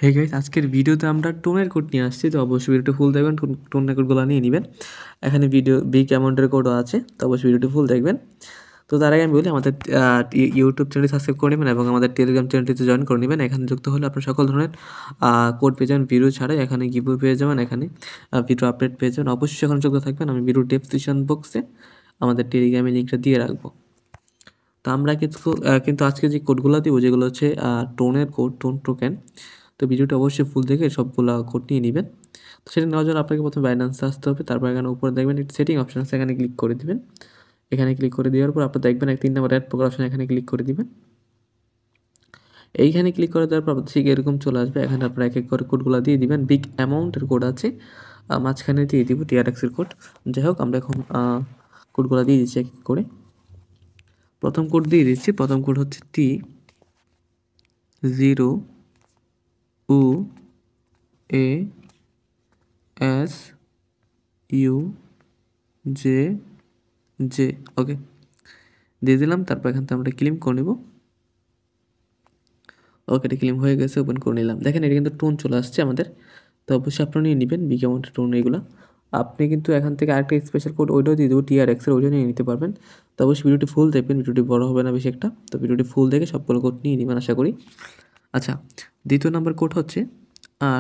Hey guys, আজকের ভিডিওতে আমরা টোনের কোড নিয়ে আসছি। তো অবশ্যই ভিডিওটি ফুল দেখবেন, টোনের কোডগুলো নিয়ে নেবেন। এখানে ভিডিও বিগ অ্যামাউন্টের কোডও আছে, তো অবশ্যই ভিডিওটি ফুল দেখবেন। তো তার আগে আমি বলি, আমাদের ইউটিউব চ্যানেলটি সাবস্ক্রাইব করে নেবেন এবং আমাদের টেলিগ্রাম চ্যানেলটিতে জয়েন করে নেবেন। এখানে যুক্ত হলে আপনার সকল ধরনের কোড পেয়ে যাবেন ভিডিও ছাড়াই। এখানে গিভওয়ে পেয়ে যাবেন, এখানে ভিডিও আপডেট পেয়ে যাবেন। অবশ্যই সেখানে যুক্ত থাকবেন। আমি ভিডিও ডেসক্রিপশন বক্সে আমাদের টেলিগ্রামের লিঙ্কটা দিয়ে রাখবো। তো আমরা কিন্তু আজকে যে কোডগুলো দিব, যেগুলো হচ্ছে টোনের কোড, টোন টোকেন। তো ভিডিওটা অবশ্যই ফুল দেখে সবগুলা কোড নিয়ে নেবেন। তো সেটা নেওয়ার জন্য আপনাকে প্রথমে বাইন্যান্সে আসতে হবে। তারপর এখানে উপরে দেখবেন একটি সেটিং অপশন আছে, এখানে ক্লিক করে দিবেন। এখানে ক্লিক করে দেওয়ার পর আপনি দেখবেন 3 নম্বর অ্যাড পোকার অপশন, এখানে ক্লিক করে দিবেন। এইখানে ক্লিক করে দেওয়ার পর ঠিক এরকম চলে আসবে। এখানে আপনারা এক এক করে কোডগুলো দিয়ে দিবেন। বিগ অ্যামাউন্টের কোড আছে, মাঝখানে দিয়ে দিব টিআরএক্সের কোড। যাই হোক, আমরা এখন কোডগুলো দিয়ে দিচ্ছি এক এক করে। প্রথম কোড দিয়ে দিচ্ছি। প্রথম কোড হচ্ছে T0UASUJJ। ওকে, দিয়ে দিলাম। তারপর এখান থেকে আমরা ক্লেম করে নেব। ওকে, এটা ক্লেম হয়ে গেছে, ওপেন করে নিলাম। দেখেন, এটা কিন্তু টোন চলে আসছে আমাদের। তো অবশ্যই আপনারা নিয়ে নেবেন বিগ অ্যামাউন্টের টোন এগুলো। আপনি কিন্তু এখান থেকে আরেকটা স্পেশাল কোড ওইটাও দিয়ে দেবো, টিআরএক্সের, ওইটাও নিয়ে নিতে পারবেন। তো অবশ্যই ভিডিওটি ফুল দেখবেন, ভিডিওটি বড় হবে না বেশি একটা। তো ভিডিওটি ফুল দেখে সবগুলো কোড নিয়ে নেবেন আশা করি। আচ্ছা, দ্বিতীয় নাম্বার কোড হচ্ছে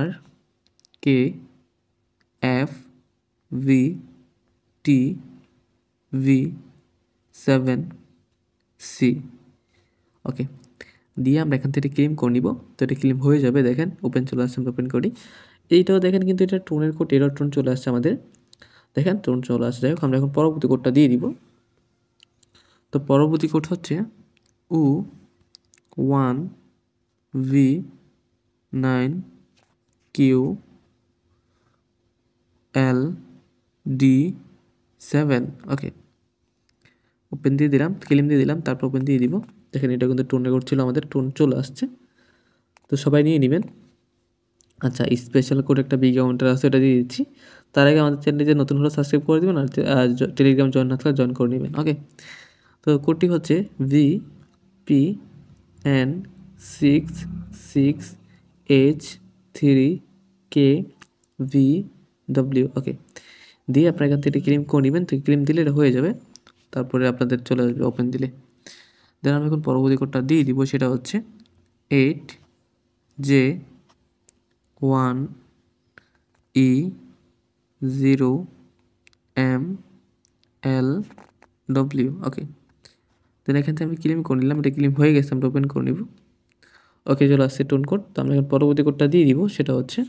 RKFVTV7C। ওকে, দিয়ে আমরা এখান থেকে ক্লেম করে নিব। তো এটা ক্লেম হয়ে যাবে। দেখেন, ওপেন চলে আসছে, আমরা ওপেন করি। এইটাও দেখেন কিন্তু এটা টোনের কোড, এরর টোন চলে আসছে আমাদের। দেখেন, টোন চলে আসছে। যাই হোক, আমরা এখন পরবর্তী কোডটা দিয়ে দিব। তো পরবর্তী কোড হচ্ছে U1V9QLD7। ওকে, ওপেন দিয়ে দিলাম, ক্লেম দিয়ে দিলাম, তারপর ওপেন দিয়ে দিব। দেখেন, এটা কিন্তু টোন রেকর্ড ছিল আমাদের, টোন চলে আসছে। তো সবাই নিয়ে নেবেন। আচ্ছা, স্পেশাল কোড একটা বিগ অ্যামাউন্টের আছে, এটা দিয়ে দিচ্ছি। তার আগে আমাদের চ্যানেলে নতুন হলে সাবস্ক্রাইব করে দেবেন, আর টেলিগ্রাম জয়েন না থাকলে জয়েন করে নেবেন। ওকে, তো কোডটি হচ্ছে VPN66H3KVW। ওকে, দিয়ে আপনার এখান থেকে ক্লেম করে নেবেন। তো ক্লেম দিলে এটা হয়ে যাবে। তারপরে আপনাদের চলে আসবে ওপেন দিলে। দেন আমি এখন পরবর্তী কোডটা দিয়ে দিব, সেটা হচ্ছে 8J1E0MLW। ওকে, দেন এখান থেকে আমি ক্লেম করে নিলাম। এটা ক্লেম হয়ে গেছে, আমরা ওপেন করে নিব। ওকে, চলে আসছে টোন কোড। তো আমরা এখন পরবর্তী কোডটা দিয়ে দিব, সেটা হচ্ছে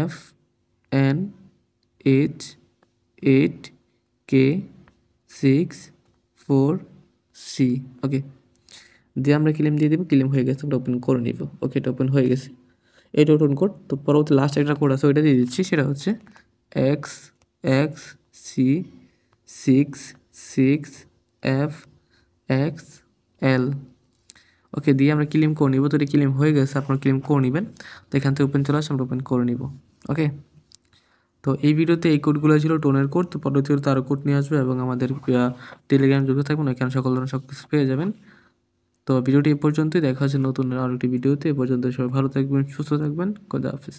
FNH8K64C। ওকে, দিয়ে আমরা ক্লেম দিয়ে দিব। ক্লেম হয়ে গেছে, আমরা ওপেন করে নিব। ওকে, এটা ওপেন হয়ে গেছে। এটা টোন কোড। তো পরবর্তী লাস্ট একটা কোড আছে, ওইটা দিয়ে দিচ্ছি। সেটা হচ্ছে XXC66FXL। ওকে, দিয়ে আমরা ক্লেম করে নিব। তো এটা ক্লেম হয়ে গেছে, আপনারা ক্লেম করে নেবেন। তো এখান থেকে ওপেন চলে আসে, আমরা ওপেন করে নিব। ওকে, তো এই ভিডিওতে এই কোডগুলো ছিল টোনের কোড। তো পরবর্তীতে আরও কোড নিয়ে আসবে এবং আমাদের টেলিগ্রাম যুক্ত থাকবেন, এখানে সকল ধরনের সব কিছু পেয়ে যাবেন। তো ভিডিওটি এ পর্যন্তই, দেখা হচ্ছে নতুন আরও একটি ভিডিওতে। এ পর্যন্ত সবাই ভালো থাকবেন, সুস্থ থাকবেন। খোদা হাফেজ।